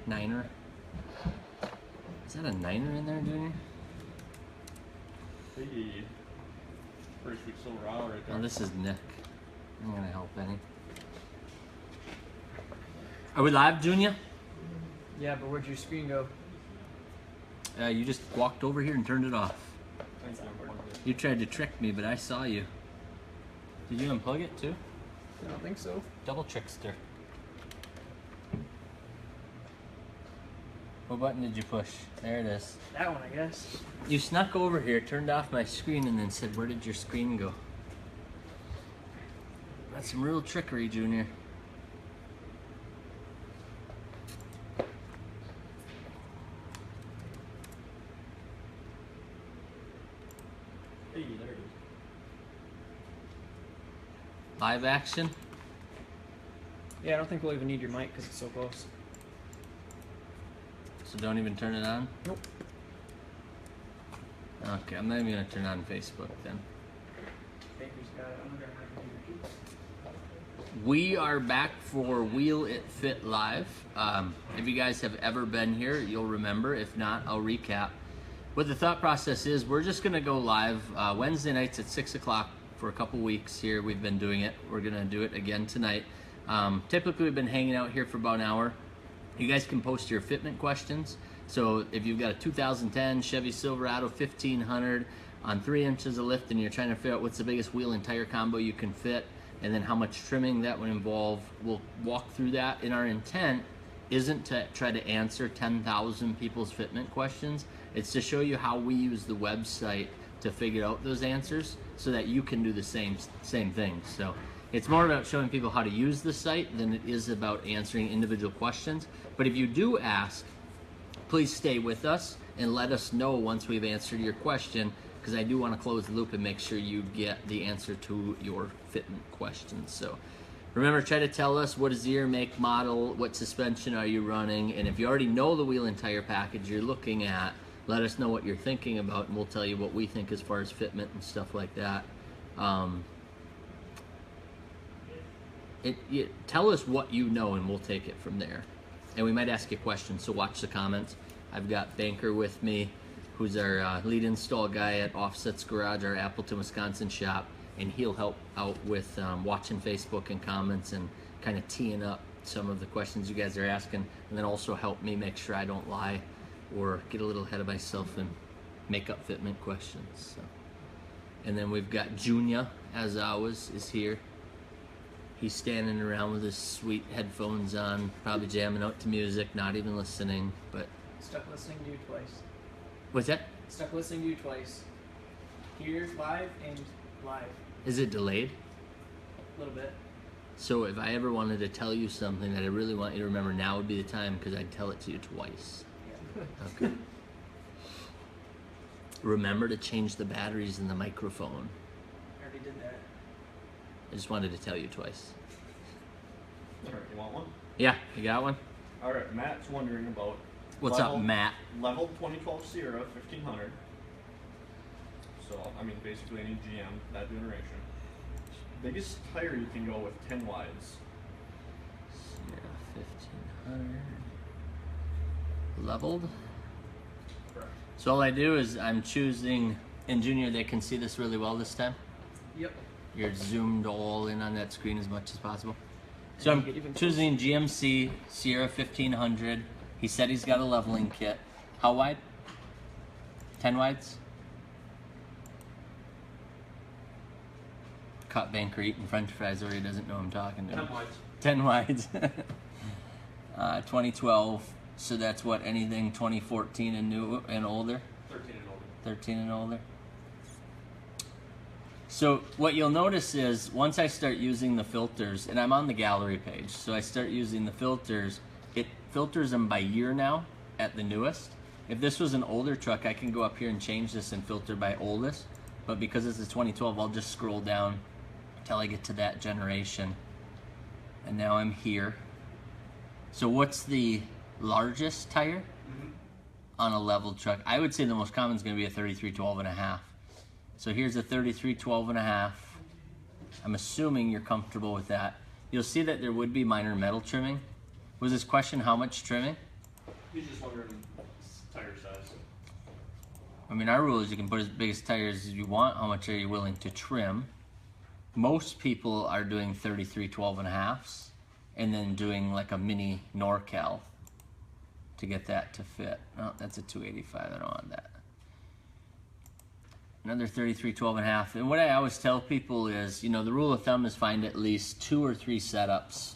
Niner. Is that a Niner in there, Junior? Hey, first week Silverado right there. Oh, this is Nick. I'm gonna help any. Are we live, Junior? Yeah, but where'd your screen go? You just walked over here and turned it off. Thank you. You tried to trick me, but I saw you. Did you unplug it too? I don't think so. Double trickster. What button did you push? There it is. That one, I guess. You snuck over here, turned off my screen, and then said, "Where did your screen go?" That's some real trickery, Junior. Hey, there it is. Live action? Yeah, I don't think we'll even need your mic because it's so close. So don't even turn it on? Nope. Okay, I'm not even gonna turn on Facebook then. Baker's got it. I'm gonna grab my computer too. We are back for Wheel It Fit Live. If you guys have ever been here, you'll remember. If not, I'll recap. What the thought process is, we're just gonna go live Wednesday nights at 6 o'clock for a couple weeks here. We've been doing it. We're gonna do it again tonight. Typically, we've been hanging out here for about an hour. You guys can post your fitment questions. So if you've got a 2010 Chevy Silverado 1500 on 3 inches of lift and you're trying to figure out what's the biggest wheel and tire combo you can fit and then how much trimming that would involve, we'll walk through that. And our intent isn't to try to answer 10,000 people's fitment questions. It's to show you how we use the website to figure out those answers so that you can do the same thing. So it's more about showing people how to use the site than it is about answering individual questions. But if you do ask, please stay with us and let us know once we've answered your question, because I do want to close the loop and make sure you get the answer to your fitment questions. So remember, try to tell us what is the year, make, model, what suspension are you running, and if you already know the wheel and tire package you're looking at, let us know what you're thinking about and we'll tell you what we think as far as fitment and stuff like that. Tell us what you know and we'll take it from there. And we might ask you questions, so watch the comments. I've got Banker with me, who's our lead install guy at Offsets Garage, our Appleton, Wisconsin shop, and he'll help out with watching Facebook and comments and kind of teeing up some of the questions you guys are asking, and then also help me make sure I don't lie or get a little ahead of myself and make up fitment questions. So. And then we've got Junior, as always, is here. He's standing around with his sweet headphones on, probably jamming out to music, not even listening, but... Stuck listening to you twice. What's that? Stuck listening to you twice. Here, live, and live. Is it delayed? A little bit. So if I ever wanted to tell you something that I really want you to remember, now would be the time, because I'd tell it to you twice. Yeah. Okay. Remember to change the batteries in the microphone. I already did that. I just wanted to tell you twice. All right, you want one? Yeah, you got one? All right, Matt's wondering about What's up, Matt? Level 2012 Sierra 1500. So, I mean, basically any GM, that generation. Biggest tire you can go with 10 wides. Sierra 1500. Leveled? Correct. So all I do is I'm choosing, and Junior, they can see this really well this time. Yep. You're zoomed all in on that screen as much as possible. So And I'm you get even choosing GMC Sierra 1500. He said he's got a leveling kit. How wide? 10 wides? Caught Banker eating french fries or he doesn't know I'm talking to him. 10 wides. 10 wides. 2012. So that's what, anything 2014 and new and older? 13 and older. 13 and older. So what you'll notice is once I start using the filters, and I'm on the gallery page, so I start using the filters, it filters them by year now at the newest. If this was an older truck, I can go up here and change this and filter by oldest, but because it's a 2012, I'll just scroll down until I get to that generation. And now I'm here. So what's the largest tire on a leveled truck? I would say the most common is going to be a 33 12.5. So here's a 33 12.5. I'm assuming you're comfortable with that. You'll see that there would be minor metal trimming. Was this question how much trimming? He's just wondering tire size. I mean, our rule is you can put as big as tires as you want. How much are you willing to trim? Most people are doing 33 12.5s and then doing like a mini NorCal to get that to fit. No, that's a 285. I don't want that. Another 33 12.5. And what I always tell people is, you know, the rule of thumb is find at least 2 or 3 setups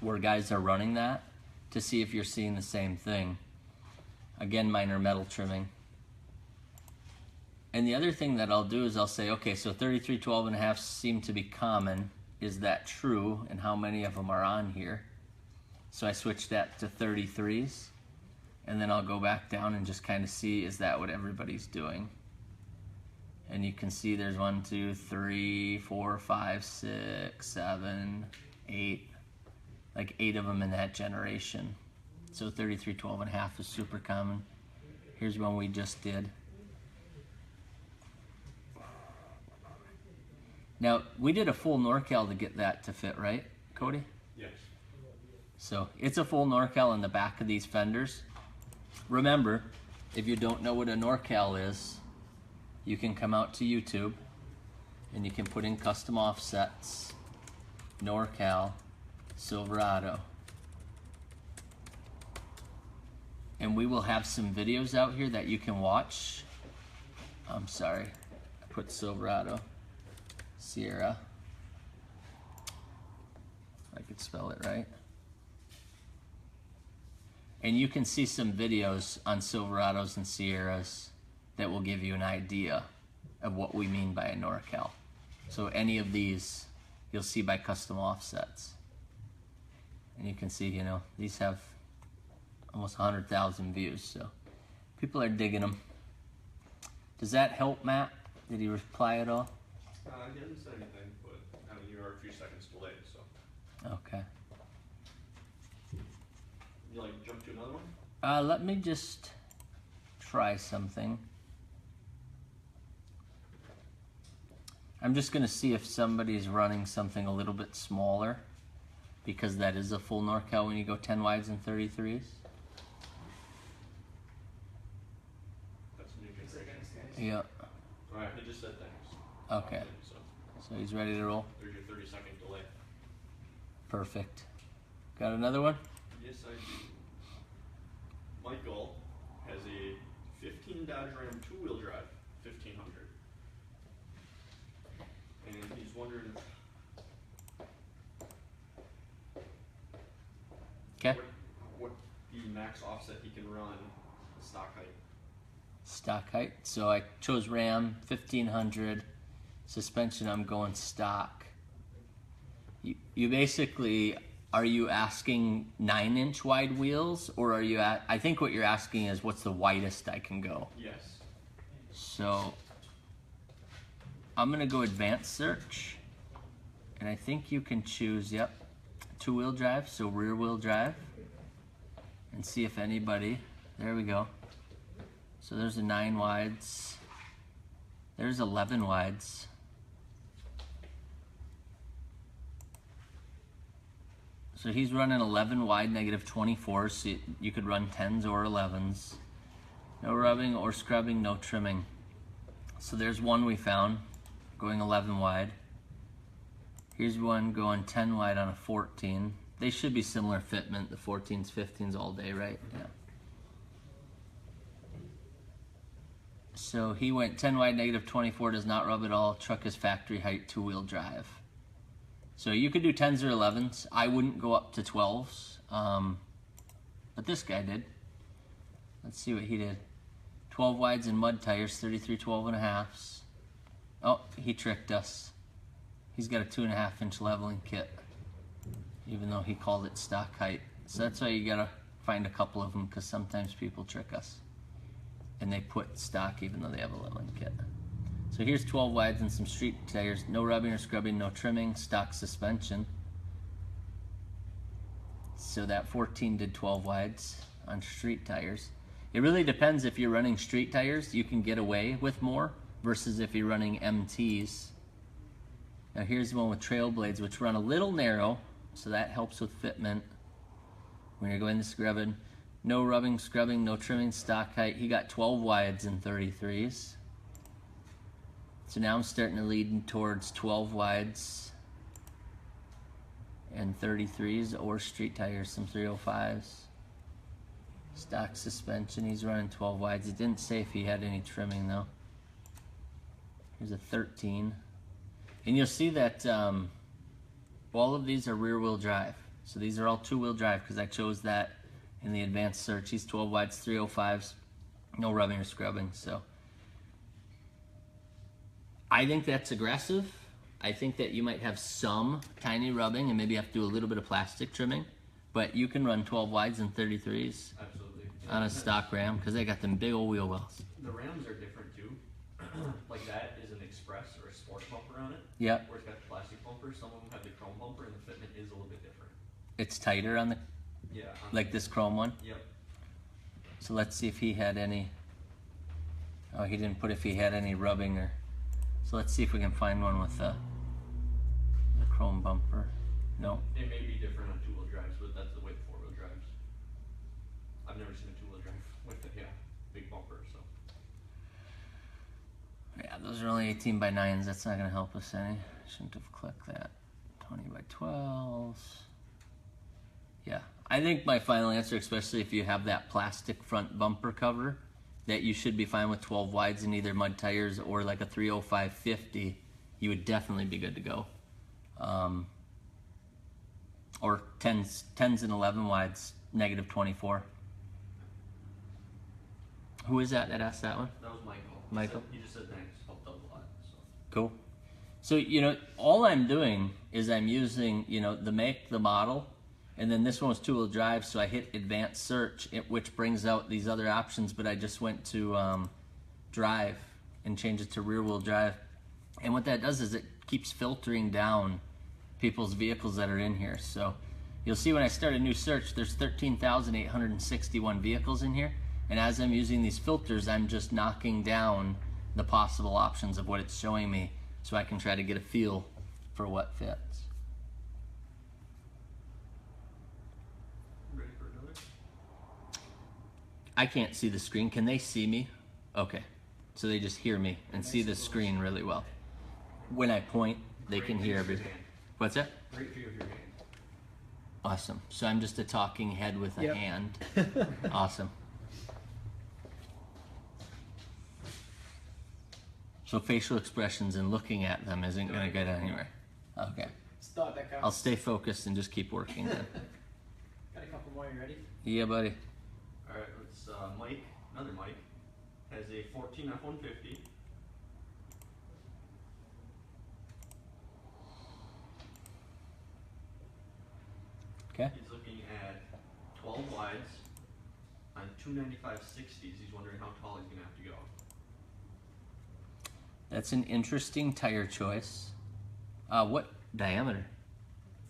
where guys are running that to see if you're seeing the same thing. Again, mine are metal trimming. And the other thing that I'll do is I'll say, okay, so 33 12.5 seem to be common. Is that true? And how many of them are on here? So I switch that to 33s. And then I'll go back down and just kind of see, is that what everybody's doing? And you can see there's 1, 2, 3, 4, 5, 6, 7, 8. Like 8 of them in that generation. So 33 12.5 is super common. Here's one we just did. Now, we did a full NorCal to get that to fit, right, Cody? Yes. So it's a full NorCal in the back of these fenders. Remember, if you don't know what a NorCal is, you can come out to YouTube and you can put in custom offsets, NorCal, Silverado. And we will have some videos out here that you can watch. I'm sorry, I put Silverado. Sierra. I could spell it right. And you can see some videos on Silverados and Sierras that will give you an idea of what we mean by a NorCal. So any of these you'll see by custom offsets. And you can see, you know, these have almost 100,000 views, so people are digging them. Does that help, Matt? Did he reply at all? He hasn't said anything, but I mean, you are a few seconds delayed, so. Okay. You like jump to another one? Let me just try something. I'm just gonna see if somebody's running something a little bit smaller, because that is a full NorCal when you go 10 wides and 33s. That's a new generation. Yeah. Alright, he just said thanks. Okay. So he's ready to roll. There's your 30-second delay. Perfect. Got another one? Yes, I do. Michael has a 15 Dodge Ram two-wheel drive, 1500. And he's wondering Okay. what the max offset he can run stock height. Stock height. So I chose Ram 1500. Suspension, I'm going stock. You basically, are you asking 9-inch wide wheels, or are you at, I think what you're asking is what's the widest I can go? Yes. So I'm gonna go advanced search, and I think you can choose, yep, 2-wheel drive, so rear wheel drive, and see if anybody, there we go. So there's a 9 wides, there's 11 wides. So he's running 11 wide, negative 24, so you could run 10s or 11s. No rubbing or scrubbing, no trimming. So there's one we found, going 11 wide. Here's one going 10 wide on a 14. They should be similar fitment, the 14s, 15s all day, right? Yeah. So he went 10 wide, negative 24, does not rub at all. Truck is factory height, 2-wheel drive. So you could do 10s or 11s. I wouldn't go up to 12s, but this guy did. Let's see what he did. 12 wides and mud tires, 33 12.5s. Oh, he tricked us. He's got a 2.5-inch leveling kit, even though he called it stock height. So that's why you gotta find a couple of them, because sometimes people trick us. And they put stock even though they have a leveling kit. So here's 12 wides and some street tires. No rubbing or scrubbing, no trimming, stock suspension. So that 14 did 12 wides on street tires. It really depends. If you're running street tires, you can get away with more versus if you're running MTs. Now here's the one with trail blades, which run a little narrow, so that helps with fitment when you're going to scrubbing. No rubbing, scrubbing, no trimming, stock height. He got 12 wides and 33s. So now I'm starting to lead towards 12 wides and 33s or street tires, some 305s. Stock suspension, he's running 12 wides. It didn't say if he had any trimming though. Here's a 13. And you'll see that all of these are rear wheel drive. So these are all 2-wheel drive because I chose that in the advanced search. He's 12 wides, 305s, no rubbing or scrubbing. So I think that's aggressive. I think that you might have some tiny rubbing and maybe have to do a little bit of plastic trimming, but you can run 12 wides and 33s Absolutely. on a stock Ram because they got them big old wheel wells. The Rams are different too. Like that is an express or a sport bumper on it. Yep. Where it's got the plastic bumper. Some of them have the chrome bumper and the fitment is a little bit different. It's tighter on the, Yeah. like this chrome one. Yep. So let's see if he had any, oh, he didn't put if he had any rubbing or, so let's see if we can find one with the chrome bumper. No. It may be different on 2-wheel drives, but that's the way the 4-wheel drives. I've never seen a 2-wheel drive with the big bumper. So Yeah, those are only 18 by 9s. That's not going to help us any. Shouldn't have clicked that. 20 by 12s. Yeah, I think my final answer, especially if you have that plastic front bumper cover, that you should be fine with 12 wides in either mud tires or like a 305 50. You would definitely be good to go. Or 10s and 11 wides, negative 24. Who is that asked that one? that was Michael. Michael? He just said thanks. Helped out a lot. So. Cool. So, you know, all I'm doing is I'm using, you know, the make, the model, and then this one was 2-wheel drive, so I hit advanced search, which brings out these other options, but I just went to drive and changed it to rear wheel drive. And what that does is it keeps filtering down people's vehicles that are in here. So you'll see when I start a new search, there's 13,861 vehicles in here. And as I'm using these filters, I'm just knocking down the possible options of what it's showing me so I can try to get a feel for what fits. Ready for another? I can't see the screen. Can they see me? Okay. So they just hear me and see the screen really well. When I point, they can hear everything. What's that? Great view of your hand. Awesome. So I'm just a talking head with a Yep. hand. Awesome. So facial expressions and looking at them isn't going to get anywhere. Okay. Just thought that counts. I'll stay focused and just keep working then. Got a couple more, you ready? Yeah, buddy. Alright, it's Mike, another Mike, has a 14 F-150. Okay. He's looking at 12 wides on 295 60s. He's wondering how tall he's going to have to go. That's an interesting tire choice. What diameter?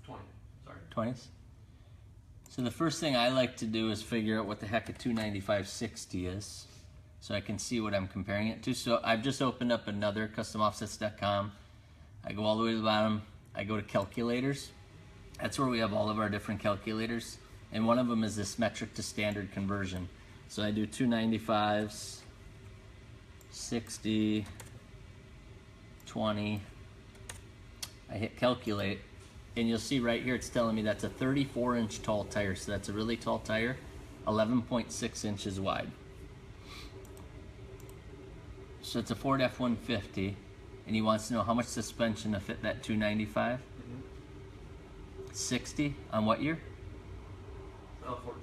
20, sorry. 20s? So the first thing I like to do is figure out what the heck a 295/60 is, so I can see what I'm comparing it to. So I've just opened up another customoffsets.com. I go all the way to the bottom. I go to calculators. That's where we have all of our different calculators, and one of them is this metric to standard conversion. So I do 295s, 60, 20. I hit calculate, and you'll see right here it's telling me that's a 34-inch tall tire, so that's a really tall tire, 11.6 inches wide. So it's a Ford F-150, and he wants to know how much suspension to fit that 295. 60 on what year? 14.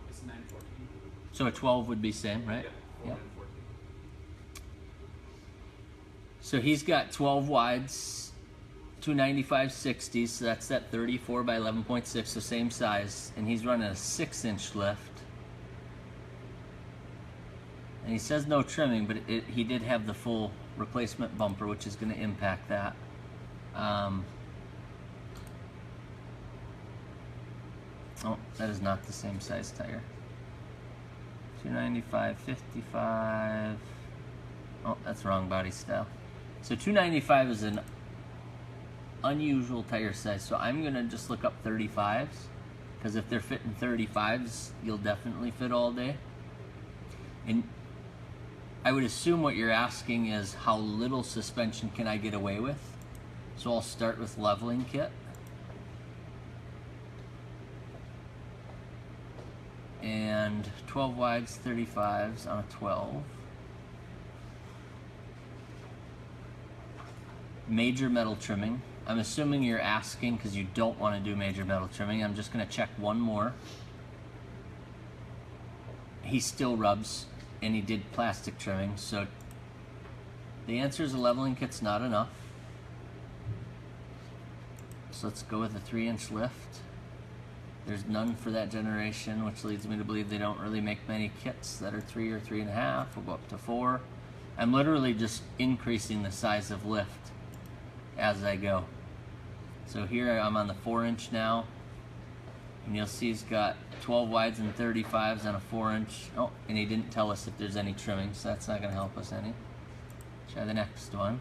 It's 914. So a 12 would be same, right? Yeah, 14 and 14. So he's got 12 wides, 295/60s, so that's that 34 by 11.6, so same size, and he's running a 6-inch lift. And he says no trimming, but he did have the full replacement bumper, which is going to impact that. Oh, that is not the same size tire. 295/55. Oh, that's wrong body style. So 295 is an unusual tire size, so I'm gonna just look up 35s Because if they're fitting 35s, you'll definitely fit all day. And I would assume what you're asking is how little suspension can I get away with? So I'll start with leveling kit. And 12 wides, 35s on a 12. Major metal trimming. I'm assuming you're asking because you don't want to do major metal trimming. I'm just going to check one more. He still rubs, and he did plastic trimming, so the answer is a leveling kit's not enough. So let's go with a 3-inch lift. There's none for that generation, which leads me to believe they don't really make many kits that are 3 or 3.5. We'll go up to 4. I'm literally just increasing the size of lift as I go. So here I'm on the 4-inch now, and you'll see he's got 12 wides and 35s on a 4-inch. Oh, and he didn't tell us if there's any trimming, so that's not going to help us any. Try the next one.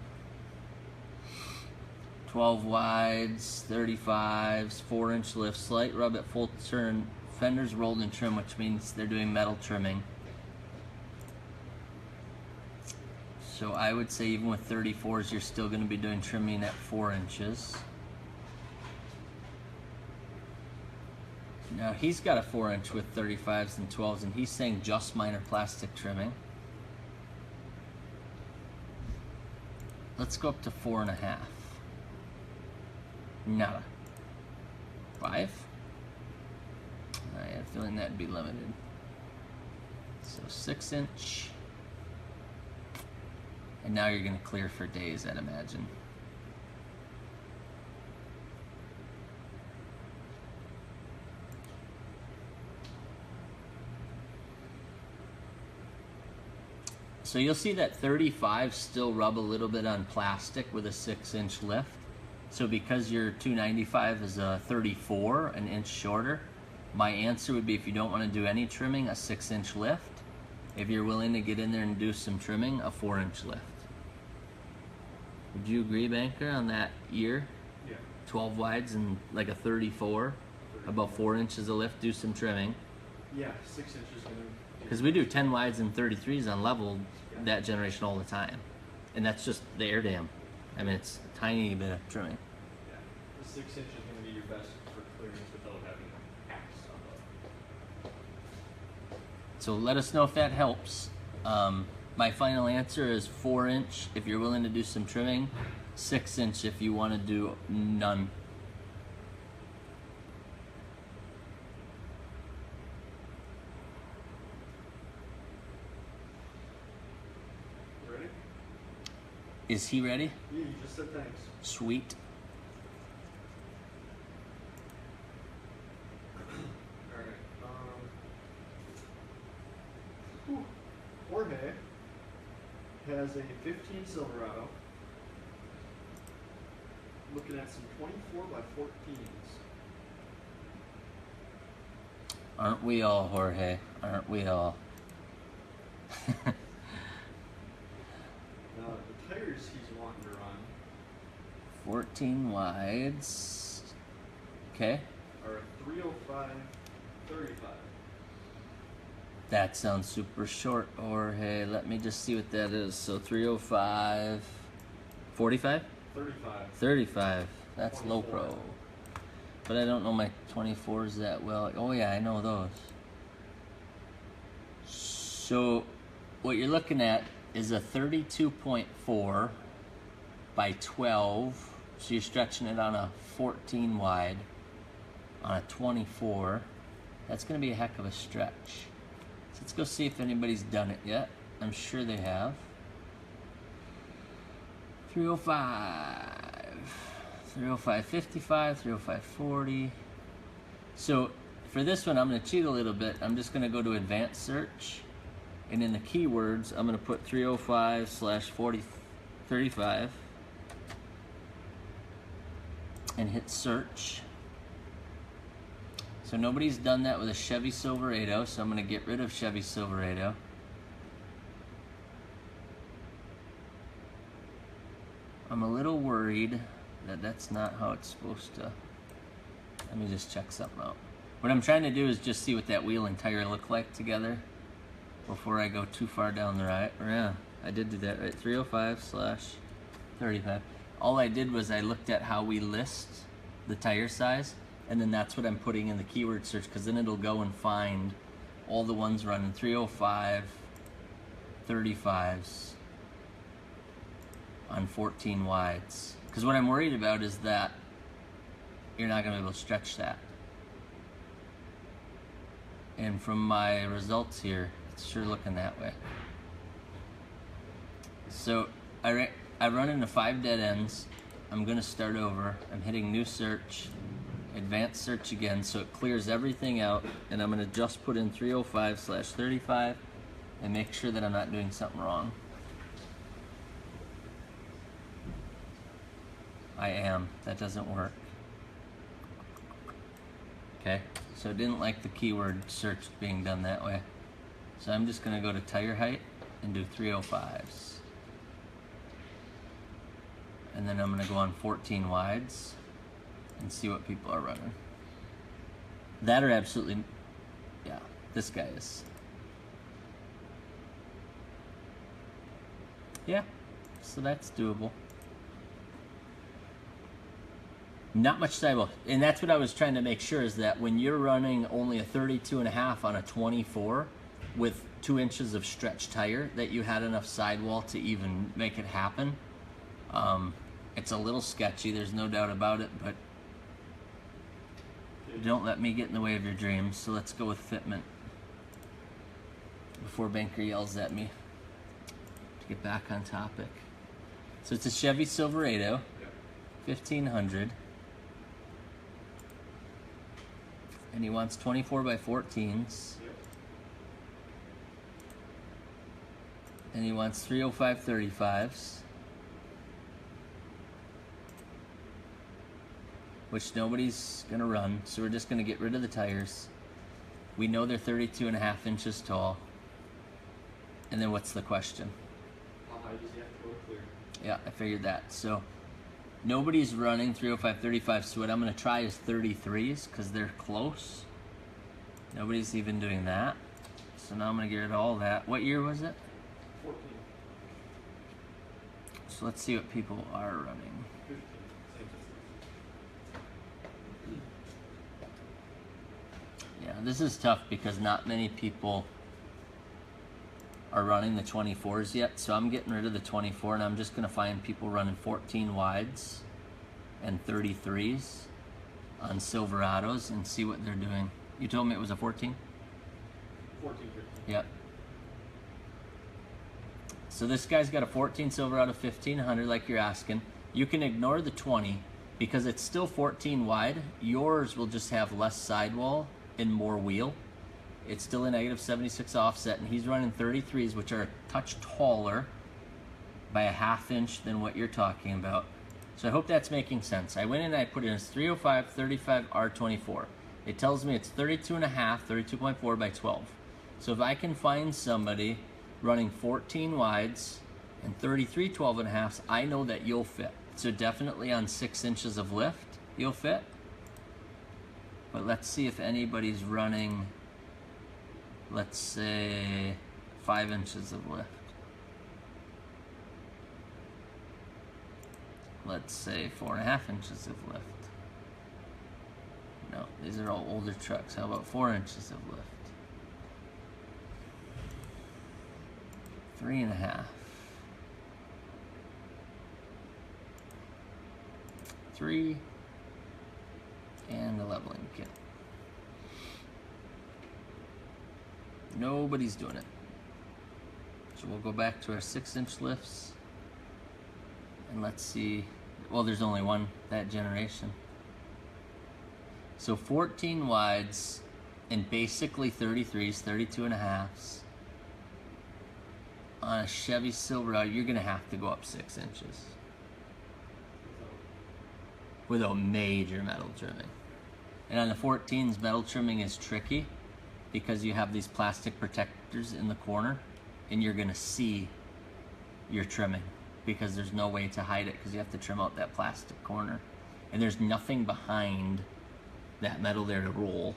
12 wides, 35s, 4-inch lift, slight rub at full turn, fenders rolled and trim, which means they're doing metal trimming. So I would say even with 34s, you're still going to be doing trimming at 4 inches. Now he's got a 4-inch with 35s and 12s, and he's saying just minor plastic trimming. Let's go up to 4.5. Nada. 5? I have a feeling that'd be limited. So 6-inch. And now you're going to clear for days, I'd imagine. So you'll see that 35 still rub a little bit on plastic with a 6-inch lift. So because your 295 is a 34, an inch shorter, my answer would be, if you don't want to do any trimming, a 6-inch lift. If you're willing to get in there and do some trimming, a 4-inch lift. Would you agree, Banker, on that ear? Yeah. 12 wides and like a 34, about 4 inches of lift, do some trimming. Yeah, 6 inches gonna. Because we do 10 wides and 33s on level that generation all the time. And that's just the air dam. I mean, it's a tiny bit of trimming. Yeah, the 6 inch is gonna be your best for clearance without having axe on the. So let us know if that helps. My final answer is 4-inch if you're willing to do some trimming, 6-inch if you want to do none. Ready? Is he ready? Yeah, you just said thanks. Sweet. Alright, Jorge has a 15 Silverado. Looking at some 24 by 14s. Aren't we all, Jorge? Aren't we all? Now, the tires he's wanting to run 14 wides. Okay. are a 305 35. That sounds super short, Jorge. Let me just see what that is. So 305, 45? 35. 35. That's low 24. pro. But I don't know my 24s that well. Oh yeah, I know those. So what you're looking at is a 32.4 by 12. So you're stretching it on a 14 wide on a 24. That's going to be a heck of a stretch. So let's go see if anybody's done it yet. I'm sure they have. 305, 305 55, 305 40. So for this one, I'm going to cheat a little bit. I'm just going to go to advanced search, and in the keywords, I'm going to put 305/4035 and hit search. So nobody's done that with a Chevy Silverado, so I'm going to get rid of Chevy Silverado. I'm a little worried that that's not how it's supposed to. Let me just check something out. What I'm trying to do is just see what that wheel and tire look like together before I go too far down the right. Or yeah, I did do that right. 305/35. All I did was I looked at how we list the tire size, and then that's what I'm putting in the keyword search, because then it'll go and find all the ones running 305/35s on 14 wides. Because what I'm worried about is that you're not going to be able to stretch that. And from my results here, it's sure looking that way. So I run into 5 dead ends. I'm going to start over. I'm hitting new search, advanced search again, so it clears everything out, and I'm going to just put in 305/35 and make sure that I'm not doing something wrong. I am. That doesn't work. Okay, so I didn't like the keyword search being done that way. So I'm just going to go to tire height and do 305s. And then I'm going to go on 14 wides and see what people are running. That are absolutely, yeah, this guy is. Yeah, so that's doable. Not much sidewall, and that's what I was trying to make sure, is that when you're running only a 32.5 on a 24 with 2 inches of stretch tire, that you had enough sidewall to even make it happen. It's a little sketchy, there's no doubt about it, but don't let me get in the way of your dreams. So let's go with fitment before Banker yells at me to get back on topic. So it's a Chevy Silverado, 1500. And he wants 24/14s. And he wants 305/35s. Which nobody's gonna run, so we're just gonna get rid of the tires. We know they're 32.5 inches tall. And then what's the question? How high does he have to go to clear? Yeah, I figured that. So nobody's running 305/35, so what I'm going to try is 33s because they're close. Nobody's even doing that. So now I'm going to get rid of all that. What year was it? 14. So let's see what people are running. 15. Same system. Yeah, this is tough because not many people are running the 24s yet, so I'm getting rid of the 24 and I'm just going to find people running 14 wides and 33s on Silverados and see what they're doing. You told me it was a 14? 14, 15. Yep. So this guy's got a 14 Silverado 1500 like you're asking. You can ignore the 20 because it's still 14 wide. Yours will just have less sidewall and more wheel. It's still a -76 offset, and he's running 33s, which are a touch taller by a half inch than what you're talking about. So I hope that's making sense. I went in and I put in as 305/35 R24. It tells me it's 32.5, 32.4 by 12. So if I can find somebody running 14 wides and 33 12.5s, I know that you'll fit. So definitely on 6 inches of lift, you'll fit. But let's see if anybody's running, let's say 5 inches of lift. Let's say 4.5 inches of lift. No, these are all older trucks. How about 4 inches of lift? 3.5. 3 and a leveling kit. Nobody's doing it. So we'll go back to our 6-inch lifts and let's see. Well, there's only one that generation. So 14 wides and basically 33s, 32.5s on a Chevy Silverado. You're gonna have to go up 6 inches with a major metal trimming. And on the 14s, metal trimming is tricky because you have these plastic protectors in the corner and you're gonna see your trimming because there's no way to hide it because you have to trim out that plastic corner. And there's nothing behind that metal there to roll.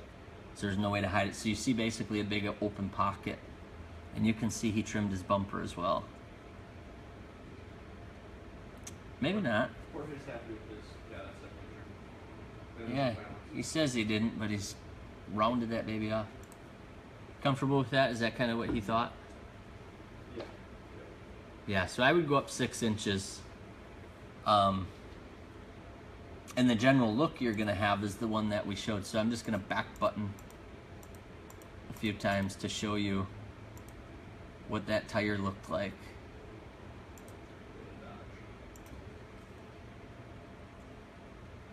So there's no way to hide it. So you see basically a big open pocket. And you can see he trimmed his bumper as well. Maybe not. Jorge's happy with this. Yeah, that's definitely true. Yeah, he says he didn't, but he's rounded that baby off. Comfortable with that? Is that kind of what he thought? Yeah. Yeah, so I would go up 6 inches. And the general look you're going to have is the one that we showed. So I'm just going to back button a few times to show you what that tire looked like.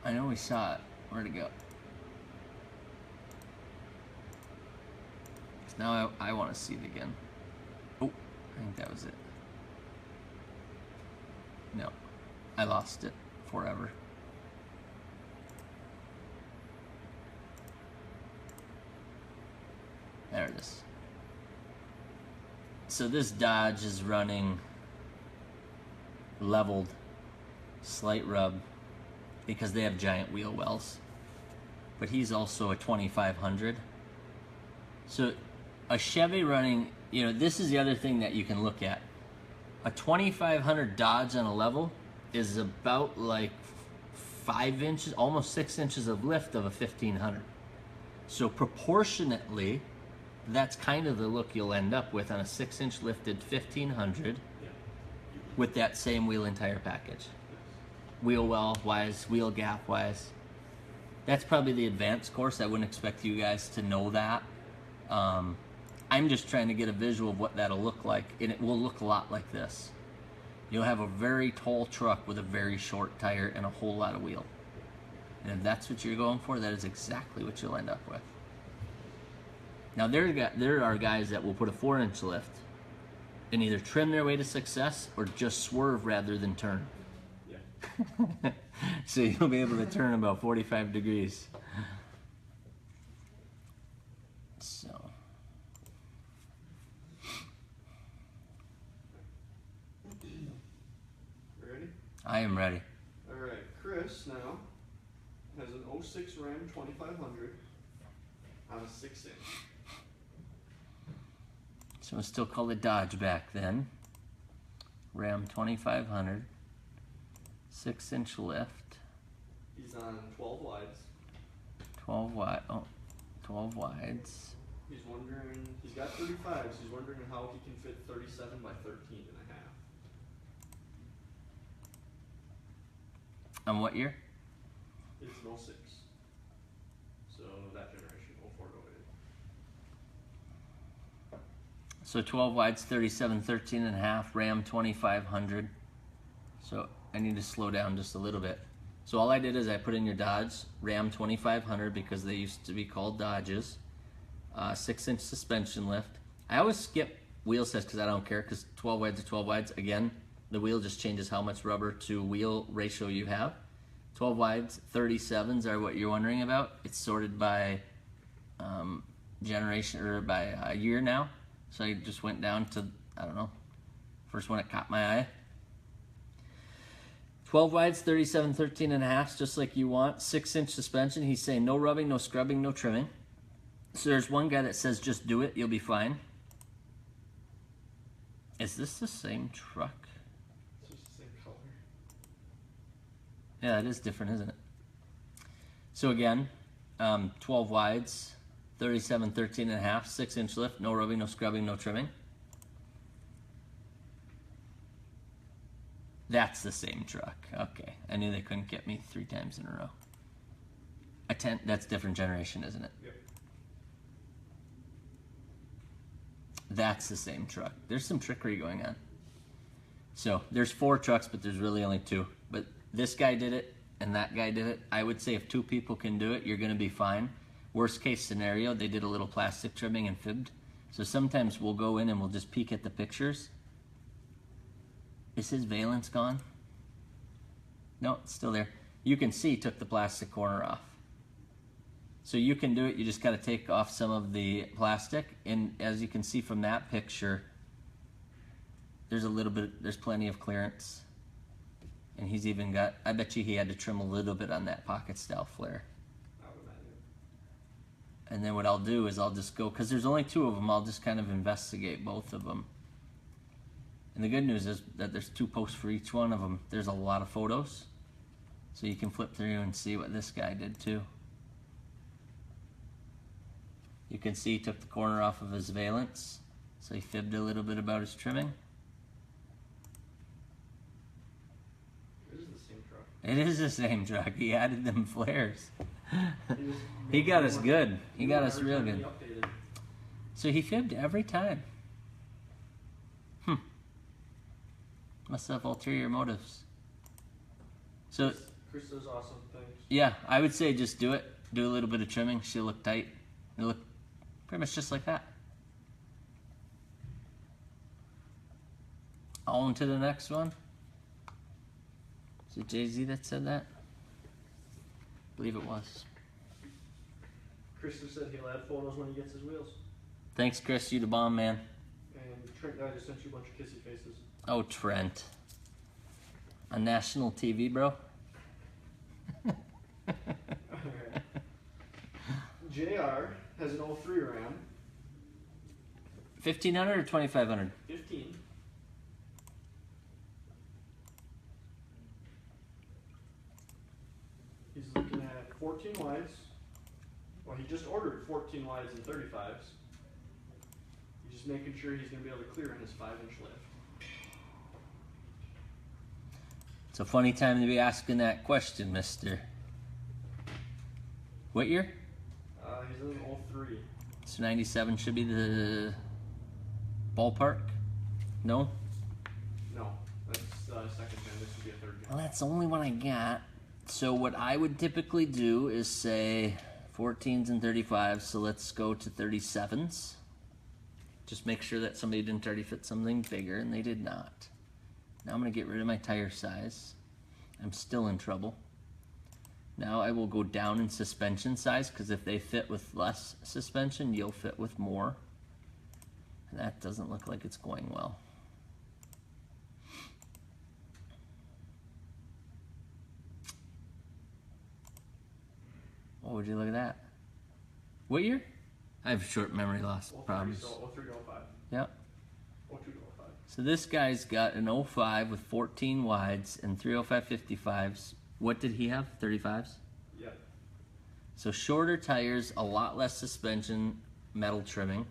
I know we saw it. Where'd it go? So now I want to see it again. Oh, I think that was it. No, I lost it forever. There it is. So this Dodge is running leveled, slight rub, because they have giant wheel wells. But he's also a 2500. So a Chevy running, you know, this is the other thing that you can look at. A 2500 Dodge on a level is about like 5 inches, almost 6 inches of lift of a 1500. So proportionately, that's kind of the look you'll end up with on a 6-inch lifted 1500 with that same wheel and tire package. Wheel well wise, wheel gap wise. That's probably the advanced course. I wouldn't expect you guys to know that. I'm just trying to get a visual of what that'll look like, and it will look a lot like this. You'll have a very tall truck with a very short tire and a whole lot of wheel. And if that's what you're going for, that is exactly what you'll end up with. Now there are guys that will put a 4-inch lift and either trim their way to success or just swerve rather than turn. Yeah. So you'll be able to turn about 45 degrees. So. Ready? I am ready. Alright, Chris now has an 06 Ram 2500 on a 6-inch. So we'll still call it Dodge back then. Ram 2500, 6-inch lift. He's on 12 wides. 12 wide. Oh, 12 wides. He's wondering, he's got 35s, he's wondering how he can fit 37 by 13 and a half. On what year? It's an 06. So that generation, 04 to 08. So 12 wides, 37, 13 and a half, Ram 2500. So I need to slow down just a little bit. So all I did is I put in your Dodge Ram 2500 because they used to be called Dodges. 6-inch suspension lift. I always skip wheel sets because I don't care, because 12 wides are 12 wides. Again, the wheel just changes how much rubber to wheel ratio you have. 12 wides, 37s are what you're wondering about. It's sorted by generation or by year now. So I just went down to, I don't know, first one that caught my eye. 12 wides, 37, 13 and a half, just like you want. 6-inch suspension. He's saying no rubbing, no scrubbing, no trimming. So there's one guy that says just do it, you'll be fine. Is this the same truck? It's just the same color. Yeah, it is different, isn't it? So again, 12 wides, 37, 13 and a half, 6-inch lift, no rubbing, no scrubbing, no trimming. That's the same truck. Okay, I knew they couldn't get me 3 times in a row. That's different generation, isn't it? Yep. That's the same truck. There's some trickery going on. So there's 4 trucks, but there's really only 2. But this guy did it, and that guy did it. I would say if 2 people can do it, you're gonna be fine. Worst case scenario, they did a little plastic trimming and fibbed. So sometimes we'll go in and we'll just peek at the pictures. Is his valence gone? No, it's still there. You can see he took the plastic corner off. So you can do it, you just gotta take off some of the plastic, and as you can see from that picture, there's a little bit, there's plenty of clearance. And he's even got, I bet you he had to trim a little bit on that pocket style flare. I would imagine. And then what I'll do is I'll just go, because there's only 2 of them, I'll just kind of investigate both of them. And the good news is that there's 2 posts for each one of them. There's a lot of photos, so you can flip through and see what this guy did too. You can see he took the corner off of his valence, so he fibbed a little bit about his trimming. This is the same truck. It is the same truck. He added them flares. was- He got us good. He He got won us every real time he good. updated. So he fibbed every time. Must have ulterior motives. So Chris does awesome things. yeah, I would say just do it. Do a little bit of trimming. She'll look tight. It'll look pretty much just like that. On to the next one. Is it Jay-Z that said that? I believe it was. Chris has said he'll add photos when he gets his wheels. Thanks, Chris. You the bomb, man. And Trent guy just sent you a bunch of kissy faces. Oh, Trent. On national TV, bro. JR has an 03 Ram, 1500 or 2500? 15. He's looking at 14 wides. Well, he just ordered 14 wides and 35s. He's just making sure he's going to be able to clear in his 5-inch lift. It's a funny time to be asking that question, mister. What year? He's in an 03. So 97 should be the ballpark? No? No, that's second gen. This would be a third gen. Well, that's the only one I got. So what I would typically do is say 14s and 35s, so let's go to 37s. Just make sure that somebody didn't already fit something bigger, and they did not. Now I'm going to get rid of my tire size. I'm still in trouble. Now I will go down in suspension size, because if they fit with less suspension, you'll fit with more. And that doesn't look like it's going well. Oh, would you look at that? What year? I have short memory loss 03, problems. so 03 to 05. Yep. 02 to 05. So this guy's got an 05 with 14 wides and 305 55s. What did he have? 35s? Yep. So shorter tires, a lot less suspension, metal trimming.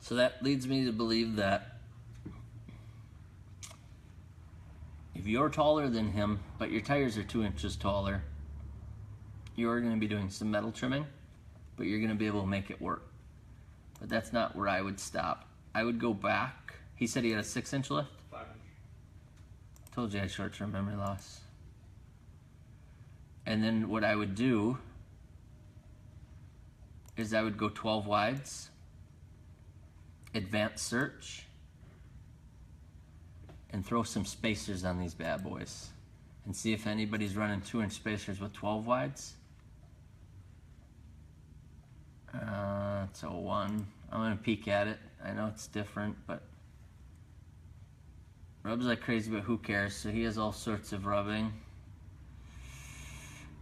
So that leads me to believe that if you're taller than him, but your tires are 2 inches taller, you're going to be doing some metal trimming, but you're going to be able to make it work. But that's not where I would stop. I would go back. He said he had a 6-inch lift? 5-inch. Told you I had short-term memory loss. And then what I would do is I would go 12 wides, advanced search, and throw some spacers on these bad boys and see if anybody's running 2-inch spacers with 12 wides. It's a 1. I'm gonna peek at it. I know it's different, but rubs like crazy, but who cares? So he has all sorts of rubbing.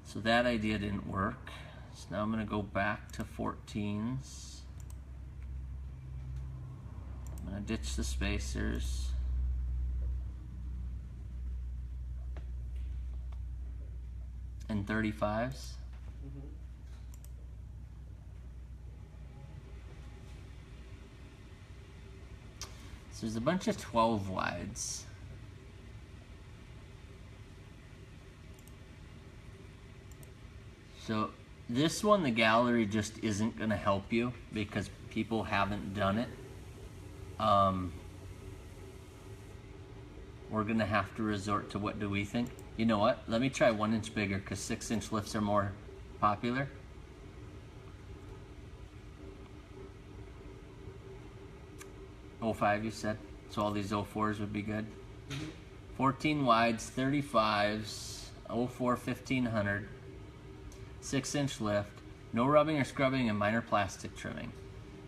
So that idea didn't work. So now I'm gonna go back to 14s. I'm gonna ditch the spacers. And 35s. So there's a bunch of 12 wides. So this one, the gallery just isn't going to help you because people haven't done it. We're going to have to resort to what do we think. You know what? Let me try 1 inch bigger because 6-inch lifts are more popular. '05 you said, so all these '04s would be good. 14 wides, 35s, '04 1500, 6-inch lift, no rubbing or scrubbing, and minor plastic trimming.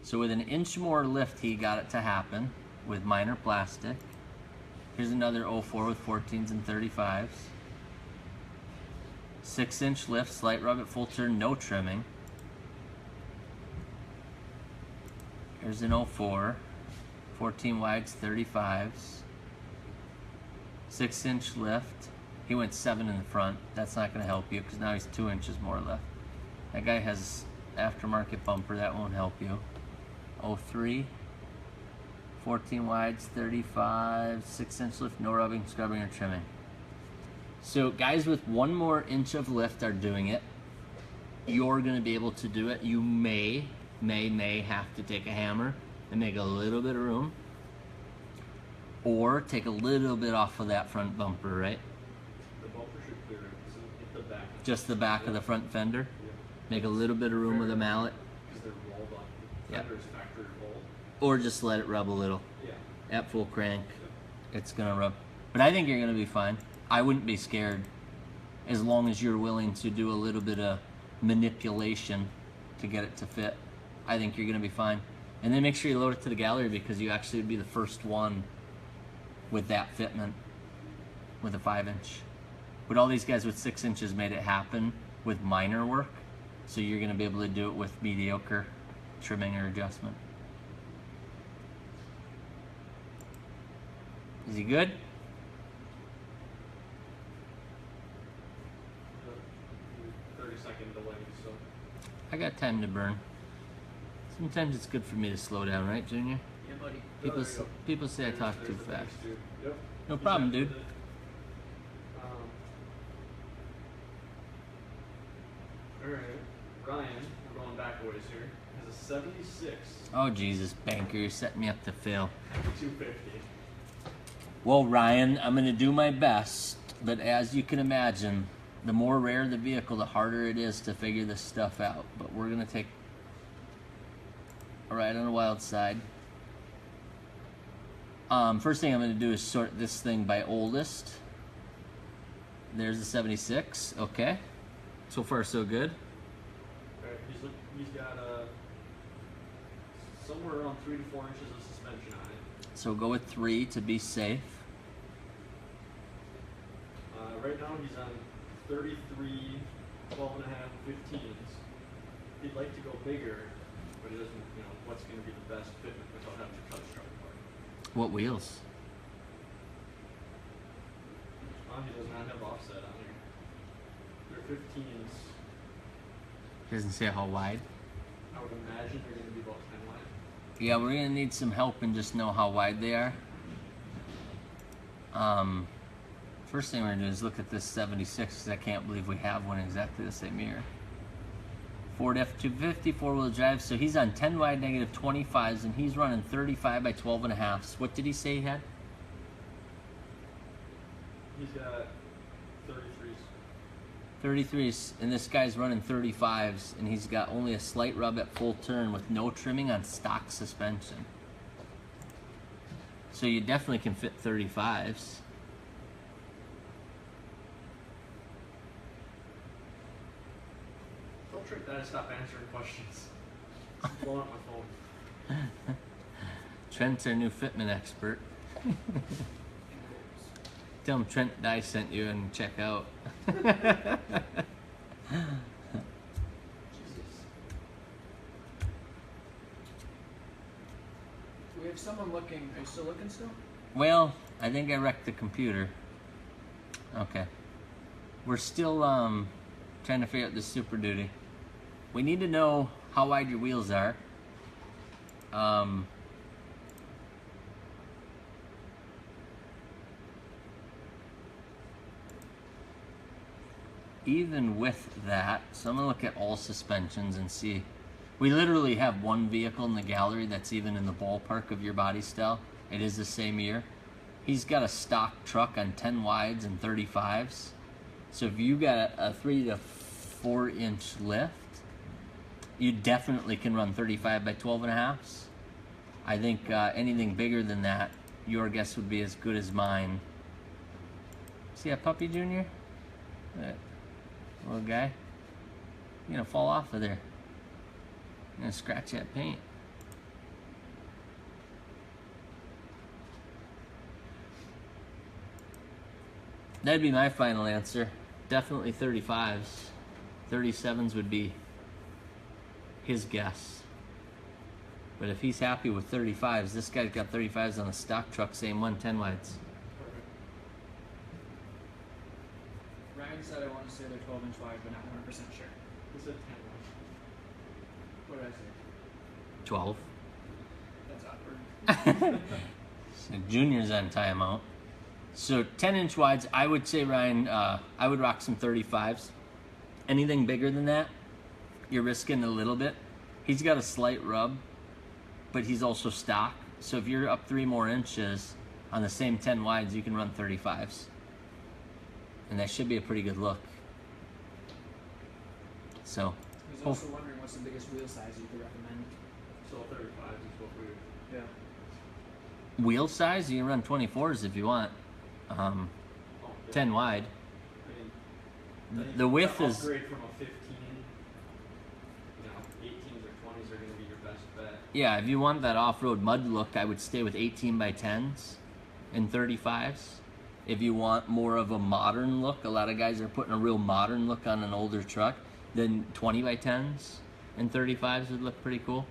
So with an inch more lift, he got it to happen with minor plastic. Here's another '04 with 14s and 35s. 6-inch lift, slight rub at full turn, no trimming. There's an 04. 14 wides, 35s. 6-inch lift. He went 7 in the front. That's not going to help you because now he's 2 inches more lift. That guy has aftermarket bumper. That won't help you. 03. 14 wides, 35, 6-inch lift, no rubbing, scrubbing, or trimming. So guys with 1 more inch of lift are doing it. You're going to be able to do it. You may have to take a hammer and make a little bit of room, or take a little bit off of that front bumper, right? The bumper should clear it. So hit the back. Just the back of the front fender. Yeah. Make a little bit of room with a mallet, Because they're rolled on. Yeah. Fender's factory rolled. or just let it rub a little. Yeah. At full crank, it's gonna rub. But I think you're gonna be fine. I wouldn't be scared, as long as you're willing to do a little bit of manipulation to get it to fit. I think you're gonna be fine. And then make sure you load it to the gallery, because you actually would be the first one with that fitment, with a 5-inch. But all these guys with 6 inches made it happen with minor work, so you're gonna be able to do it with mediocre trimming or adjustment. Is he good? 30-second delay, so. I got time to burn. Sometimes it's good for me to slow down, right, Junior? Yeah, buddy. People say I talk too There's the fast. next two. Yep. No problem, dude. Alright, Ryan, we're going back a ways here, has a 76, Oh, Jesus, banker, you're setting me up to fail. 250. Well, Ryan, I'm going to do my best, but as you can imagine, the more rare the vehicle, the harder it is to figure this stuff out. But we're going to take a ride on the wild side. First thing I'm going to do is sort this thing by oldest. There's the 76. Okay. So far, so good. Alright, he's got somewhere around 3 to 4 inches of suspension on it. So go with 3 to be safe. Right now he's on 33, 12 and a half, 15s. He'd like to go bigger, but he doesn't, what's going to be the best fitment without having to cut a sharp part. What wheels? He does not have offset on here. They're 15s. Doesn't say how wide. I would imagine they're going to be about 10 wide. Yeah, we're gonna need some help and just know how wide they are. First thing we're gonna do is look at this 76, because I can't believe we have one exactly the same year. Ford F-250 4-wheel drive. So he's on 10 wide negative 25s, and he's running 35 by 12 and a half. What did he say he had? He's got 33s. 33s, and this guy's running 35s, and he's got only a slight rub at full turn with no trimming on stock suspension. So you definitely can fit 35s. Don't trick that and stop answering questions. It's blowing up my phone. Trent's our new fitment expert. Tell him Trent Dye sent you and check out. Jesus. We have someone looking. Are you still looking still? Well, I think I wrecked the computer. Okay. We're still trying to figure out this Super Duty. We need to know how wide your wheels are. Even with that, so I'm gonna look at all suspensions and see. We literally have one vehicle in the gallery that's even in the ballpark of your body style. It is the same year. He's got a stock truck on 10 wides and 35s. So if you got a 3 to 4 inch lift, you definitely can run 35 by 12 and a halves. I think anything bigger than that, your guess would be as good as mine. See that puppy, Junior? That little guy. You're gonna fall off of there. You're gonna scratch that paint. That'd be my final answer. Definitely 35s. 37s would be his guess. But if he's happy with 35s, this guy's got 35s on the stock truck, same one, 10 wides. Perfect. Ryan said I want to say they're 12-inch wide, but not 100% sure. He said 10 one. What did I say? 12. That's awkward. So Junior's on timeout. So 10-inch wides, I would say, Ryan, I would rock some 35s. Anything bigger than that, you're risking a little bit. He's got a slight rub, but he's also stock. So if you're up 3 more inches on the same 10 wides, you can run 35s. And that should be a pretty good look. So, He's also wondering what's the biggest wheel size you could recommend. So 35 is what we would. Yeah. wheel size, you can run 24s if you want. Oh, yeah. 10 wide. I mean, The width to is... upgrade from a 15. You know, 18s or 20s are going to be your best bet. Yeah, if you want that off-road mud look, I would stay with 18 by 10s and 35s. If you want more of a modern look, a lot of guys are putting a real modern look on an older truck, then 20 by 10s and 35s would look pretty cool.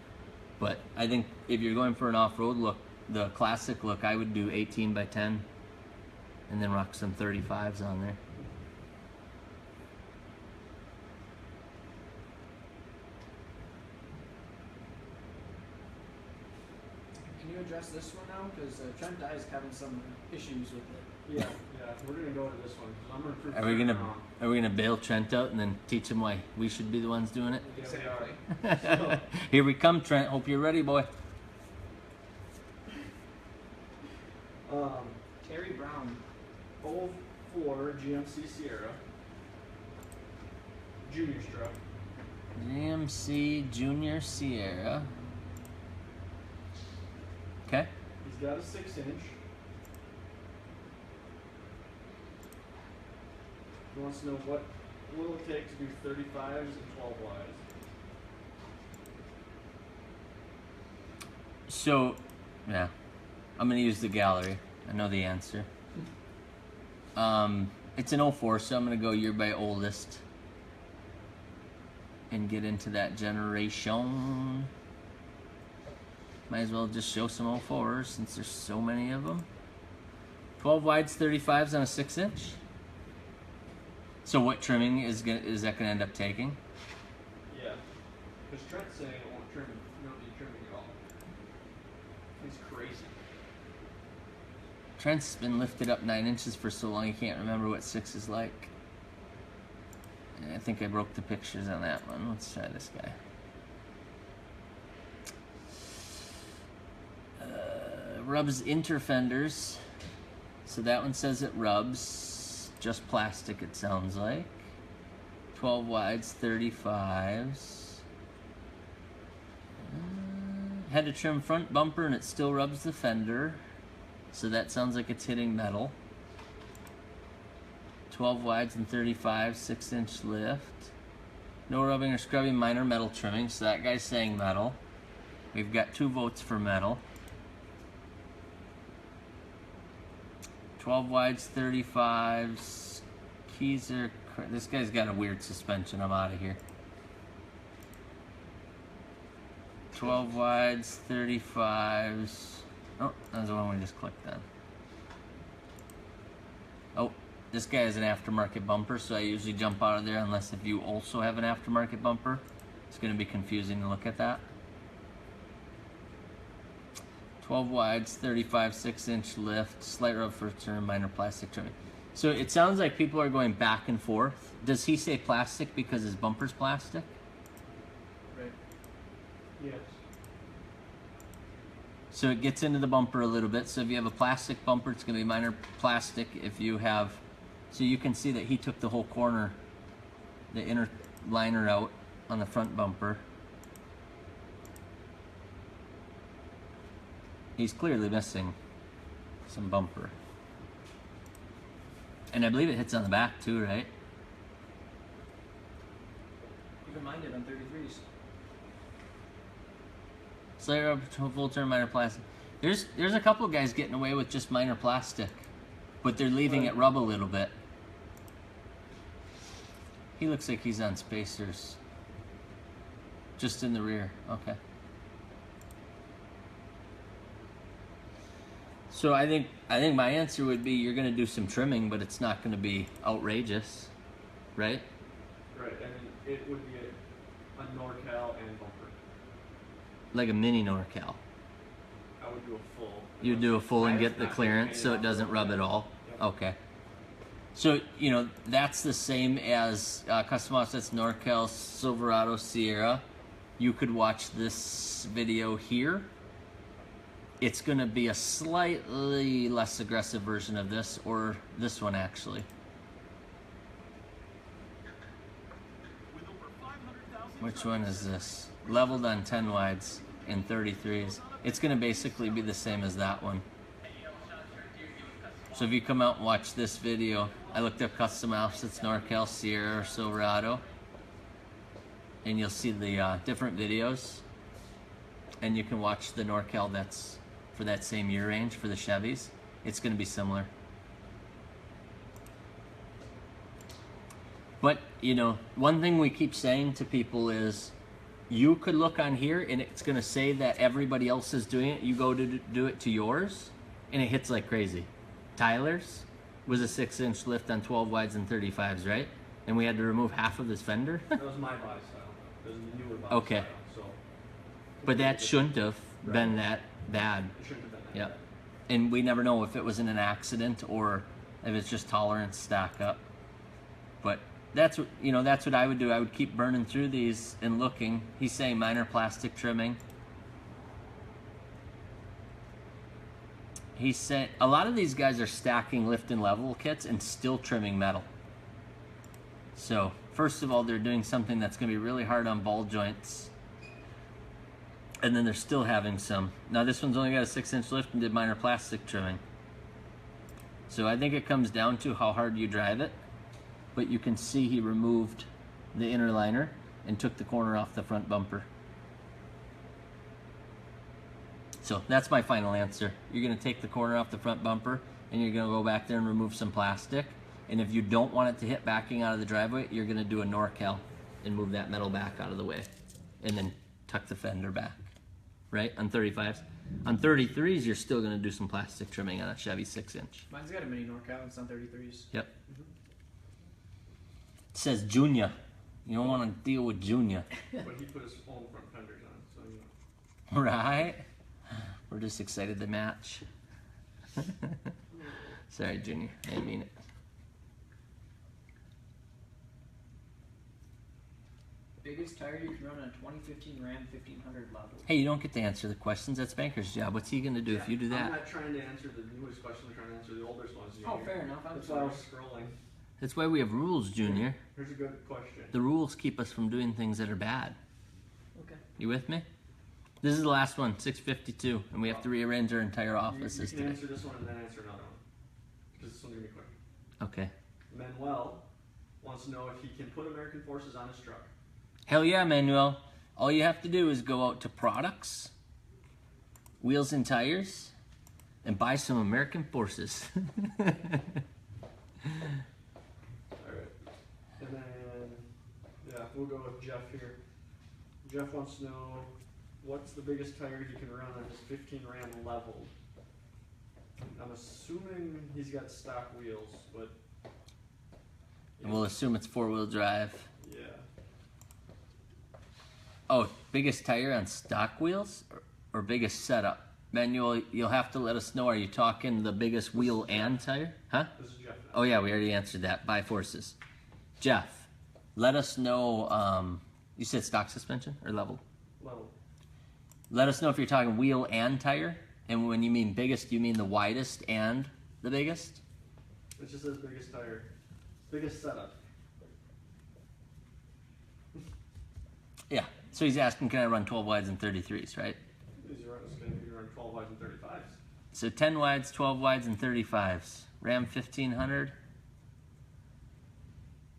But I think if you're going for an off-road look, the classic look, I would do 18 by 10 and then rock some 35s on there. Can you address this one now? Because Trent Dye is having some issues with it. Yeah, we're going to go to this one. 'Cause I'm going to prove Are we Trent gonna wrong. bail Trent out and then teach him why we should be the ones doing it? Yeah, we are. Here we come, Trent. Hope you're ready, boy. Terry Brown. 04 GMC Sierra. Junior strut. GMC Junior Sierra. Okay. He's got a 6-inch. He wants to know what will it take to do 35s and 12 wides. So, yeah, I'm gonna use the gallery. I know the answer. It's an 04, so I'm gonna go year by oldest and get into that generation. Might as well just show some 04s since there's so many of them. 12 wides, 35s on a 6-inch. So what trimming is that gonna end up taking? Yeah. Because Trent's saying it won't trim. You don't need trimming at all. He's crazy. Trent's been lifted up 9 inches for so long he can't remember what 6 is like. And I think I broke the pictures on that one. Let's try this guy. Rubs interfenders. So that one says it rubs. Just plastic, it sounds like. 12 wides, 35s. Had to trim front bumper and it still rubs the fender. So that sounds like it's hitting metal. 12 wides and 35s, 6-inch lift. No rubbing or scrubbing, minor metal trimming. So that guy's saying metal. We've got 2 votes for metal. 12 wides, 35s. Keys are... This guy's got a weird suspension. I'm out of here. 12 wides, 35s. Oh, that was the one we just clicked on. Oh, this guy has an aftermarket bumper, so I usually jump out of there unless if you also have an aftermarket bumper. It's going to be confusing to look at that. 12 wides, 35, 6-inch lift, slight rub for turn, minor plastic trimming. So it sounds like people are going back and forth. Does he say plastic because his bumper's plastic? Right. Yes. So it gets into the bumper a little bit. So if you have a plastic bumper, it's going to be minor plastic. If you have, so you can see that he took the whole corner, the inner liner out on the front bumper. He's clearly missing some bumper. And I believe it hits on the back too, right? You can mind it on 33s. Slayer up to full turn minor plastic. There's a couple guys getting away with just minor plastic, but they're leaving it rub a little bit. He looks like he's on spacers. Just in the rear. Okay. So I think my answer would be you're going to do some trimming, but it's not going to be outrageous, right? Right, and it would be a NorCal and bumper. Like a mini NorCal. I would do a full. You do a full and get the Not clearance so it doesn't rub at all. Yep. Okay. So, you know, that's the same as Custom Offsets NorCal Silverado Sierra. You could watch this video here. It's going to be a slightly less aggressive version of this, or this one actually. Which one is this? Leveled on 10 wides in 33s. It's going to basically be the same as that one. So if you come out and watch this video, I looked up Custom Offsets NorCal Sierra or Silverado, and you'll see the different videos, and you can watch the NorCal that's for that same year range for the Chevys. It's going to be similar. But, you know, one thing we keep saying to people is, you could look on here and it's going to say that everybody else is doing it. You go to do it to yours, and it hits like crazy. Tyler's was a 6-inch lift on 12 wides and 35s, right? And we had to remove half of this fender. That was my body style. It was the newer body Okay. style. So. But that shouldn't have been that bad. It shouldn't have been that Yep. bad. And we never know if it was in an accident or if it's just tolerance stack up. But that's what, you know, that's what I would do. I would keep burning through these and looking. He's saying minor plastic trimming. He's saying a lot of these guys are stacking lift and level kits and still trimming metal. So first of all, they're doing something that's going to be really hard on ball joints. And then they're still having some. Now this one's only got a 6-inch lift and did minor plastic trimming. So I think it comes down to how hard you drive it. But you can see he removed the inner liner and took the corner off the front bumper. So that's my final answer. You're going to take the corner off the front bumper and you're going to go back there and remove some plastic. And if you don't want it to hit backing out of the driveway, you're going to do a NorCal and move that metal back out of the way. And then tuck the fender back, right? On 35s. On 33s, you're still going to do some plastic trimming on a Chevy 6-inch. Mine's got a mini NorCal. It's on 33s. Yep. It says Junior. You don't want to deal with Junior. But he put his own front fenders on, so you know. Right? We're just excited to match. Sorry, Junior. I didn't mean it. Biggest tire you can run on a 2015 Ram 1500 level. Hey, you don't get to answer the questions. That's Banker's job. What's he going to do if you do I'm that? not trying to answer the newest question. I'm trying to answer the oldest ones. Oh, fair enough. I'm That's why I sorry. was scrolling. That's why we have rules, Junior. Here's a good question. The rules keep us from doing things that are bad. Okay. You with me? This is the last one, 6:52, and we have to rearrange our entire offices You can today. answer this one and then answer another one. Because this one's going to be quick. Okay. Manuel wants to know if he can put American Forces on his truck. Hell yeah, Manuel. All you have to do is go out to Products, Wheels and Tires, and buy some American Forces. Alright. And then, yeah, we'll go with Jeff here. Jeff wants to know what's the biggest tire he can run on his 15 Ram leveled. I'm assuming he's got stock wheels, but And we'll assume it's 4-wheel drive. yeah. Oh, biggest tire on stock wheels or biggest setup? Manuel, you'll have to let us know. Are you talking the biggest wheel and tire? Huh? This is Jeff now. Oh yeah, we already answered that. By Forces. Jeff, let us know. You said stock suspension or level? Level. Let us know if you're talking wheel and tire. And when you mean biggest, you mean the widest and the biggest? It just says biggest tire. Biggest setup. Yeah. So he's asking, can I run 12 wides and 33s, right? These are going to be around 12 wides and 35s. So 10 wides, 12 wides, and 35s. Ram 1500.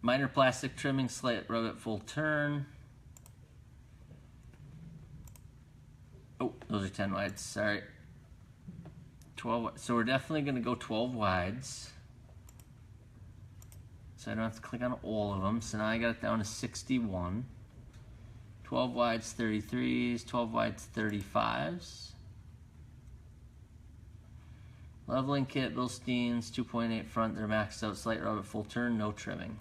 Minor plastic trimming, slight rub at full turn. Oh, those are 10 wides, sorry. 12, so we're definitely going to go 12 wides. So I don't have to click on all of them. So now I got it down to 61. 12 wides, 33s, 12 wides, 35s. Leveling kit, Bilsteins, 2.8 front, they're maxed out, slight rub at full turn, no trimming.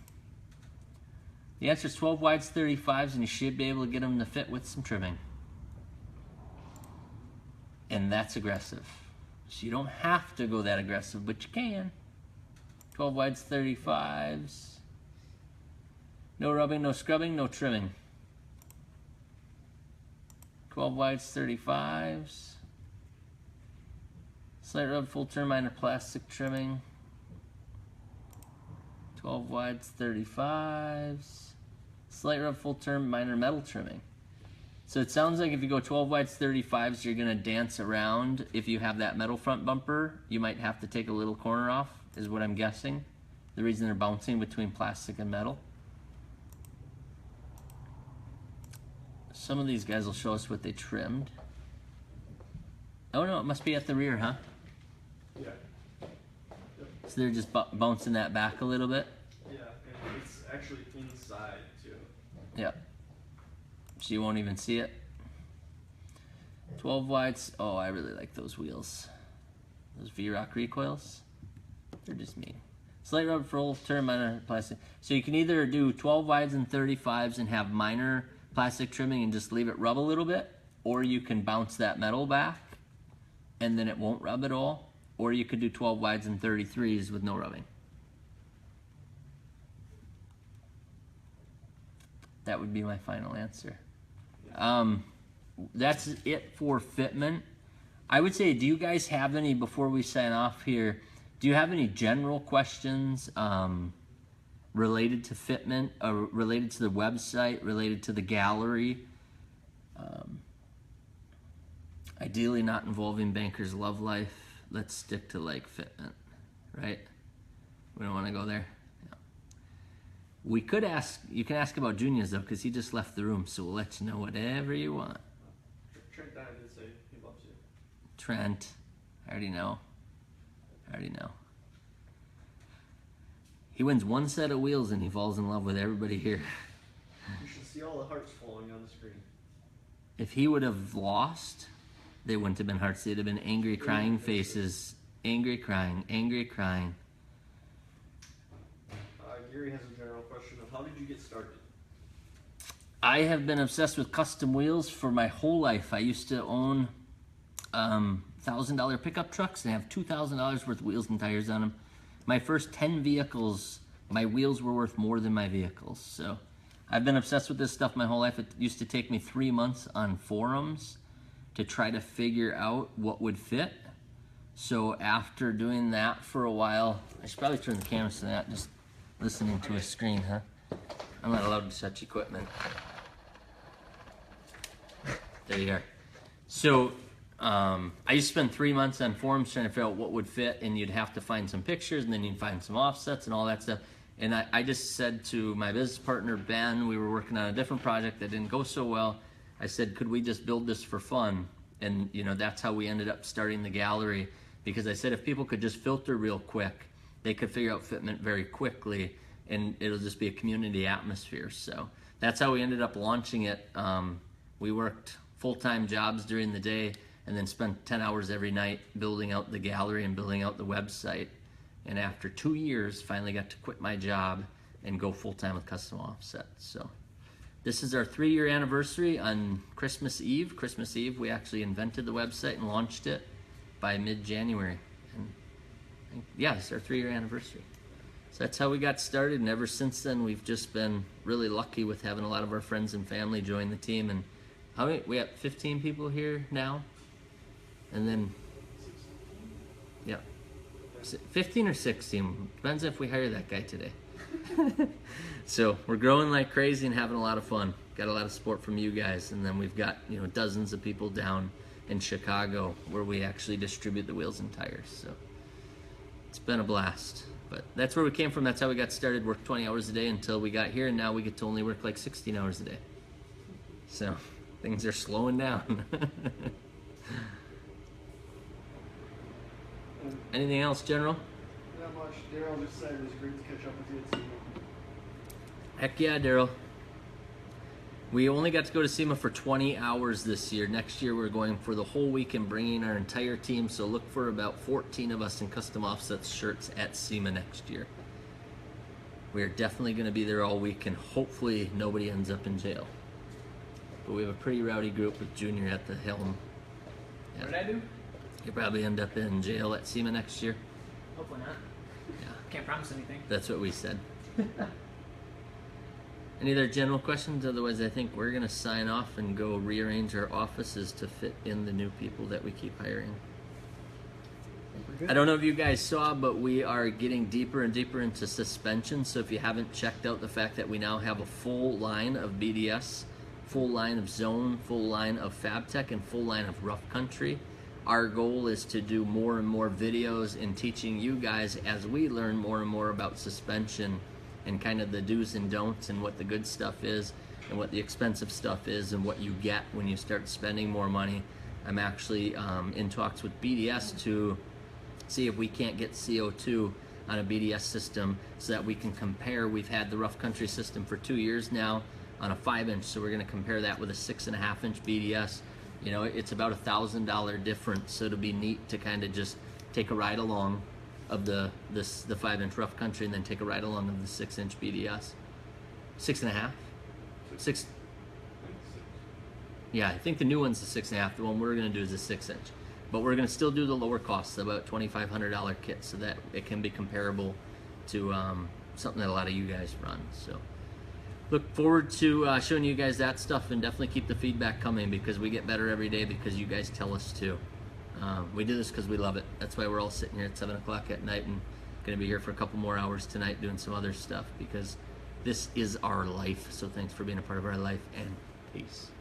The answer is 12 wides, 35s, and you should be able to get them to fit with some trimming. And that's aggressive. So you don't have to go that aggressive, but you can. 12 wides, 35s. No rubbing, no scrubbing, no trimming. 12 wides, 35s. Slight rub, full turn, minor plastic trimming. 12 wides, 35s. Slight rub, full turn, minor metal trimming. So it sounds like if you go 12 wides, 35s, you're gonna dance around. If you have that metal front bumper, you might have to take a little corner off, is what I'm guessing. The reason they're bouncing between plastic and metal. Some of these guys will show us what they trimmed. Oh no, it must be at the rear, huh? Yeah. So they're just bouncing that back a little bit. Yeah, and it's actually inside too. Yeah. So you won't even see it. 12 wides. Oh, I really like those wheels. Those V-Rock recoils. They're just mean. Slight rub, full turn, minor plastic. So you can either do 12 wides and 35s and have minor plastic trimming and just leave it rub a little bit, or you can bounce that metal back and then it won't rub at all, or you could do 12 wides and 33s with no rubbing. That would be my final answer. That's it for fitment. I would say, do you guys have any, before we sign off here, do you have any general questions related to fitment, related to the website, related to the gallery? Ideally not involving Banker's Love Life. Let's stick to like fitment, right? We don't want to go there. No. We could ask, you can ask about Junior's though, because he just left the room, so we'll let you know whatever you want. Trent Dine did say he loves you. Trent, I already know. He wins one set of wheels and he falls in love with everybody here. You should see all the hearts falling on the screen. If he would have lost, they wouldn't have been hearts. They'd have been angry, crying faces. Angry, crying, angry, crying. Gary has a general question of how did you get started? I have been obsessed with custom wheels for my whole life. I used to own $1,000 pickup trucks and have $2,000 worth of wheels and tires on them. My first 10 vehicles, my wheels were worth more than my vehicles. So I've been obsessed with this stuff my whole life. It used to take me 3 months on forums to try to figure out what would fit. So after doing that for a while, I should probably turn the camera to that, just listening to a screen, huh? I'm not allowed to touch equipment. There you are. So I used to spend 3 months on forums trying to figure out what would fit, and you'd have to find some pictures, and then you'd find some offsets and all that stuff. And I just said to my business partner, Ben, we were working on a different project that didn't go so well. I said, could we just build this for fun? And you know, that's how we ended up starting the gallery, because I said if people could just filter real quick, they could figure out fitment very quickly, and it'll just be a community atmosphere. So that's how we ended up launching it. We worked full-time jobs during the day and then spent 10 hours every night building out the gallery and building out the website. And after 2 years, finally got to quit my job and go full-time with Custom Offset. So this is our 3-year anniversary on Christmas Eve. Christmas Eve, we actually invented the website and launched it by mid-January. And yeah, it's our 3-year anniversary. So that's how we got started, and ever since then, we've just been really lucky with having a lot of our friends and family join the team. And how many? We have 15 people here now, and then, yeah, 15 or 16, depends if we hire that guy today. So we're growing like crazy and having a lot of fun. Got a lot of support from you guys, and then we've got, you know, dozens of people down in Chicago where we actually distribute the wheels and tires. So it's been a blast. But that's where we came from. That's how we got started. Worked 20 hours a day until we got here, and now we get to only work like 16 hours a day. So things are slowing down. Anything else, General? Not much. Daryl just said it was great to catch up with you. Heck yeah, Daryl. We only got to go to SEMA for 20 hours this year. Next year we're going for the whole week and bringing our entire team. So look for about 14 of us in custom offsets shirts at SEMA next year. We are definitely going to be there all week, and hopefully nobody ends up in jail. But we have a pretty rowdy group with Junior at the helm. What did I do? You'll probably end up in jail at SEMA next year. Hopefully not. Yeah, Can't promise anything. that's what we said. Any other general questions? Otherwise, I think we're going to sign off and go rearrange our offices to fit in the new people that we keep hiring. I don't know if you guys saw, but we are getting deeper and deeper into suspension. So if you haven't checked out the fact that we now have a full line of BDS, full line of Zone, full line of FabTech, and full line of Rough Country, our goal is to do more and more videos in teaching you guys as we learn more and more about suspension and kind of the do's and don'ts and what the good stuff is and what the expensive stuff is and what you get when you start spending more money. I'm actually in talks with BDS to see if we can't get CO2 on a BDS system so that we can compare. We've had the Rough Country system for 2 years now on a 5-inch, so we're going to compare that with a 6.5-inch BDS. You know, it's about $1,000 difference, so it'll be neat to kind of just take a ride along of the 5-inch Rough Country and then take a ride along of the 6-inch BDS. 6.5? 6. Yeah, I think the new one's the 6.5. The one we're going to do is a 6-inch. But we're going to still do the lower costs, about $2,500 kit, so that it can be comparable to something that a lot of you guys run. So look forward to showing you guys that stuff, and definitely keep the feedback coming because we get better every day because you guys tell us to. We do this because we love it. That's why we're all sitting here at 7 o'clock at night and going to be here for a couple more hours tonight doing some other stuff because this is our life. So thanks for being a part of our life, and peace.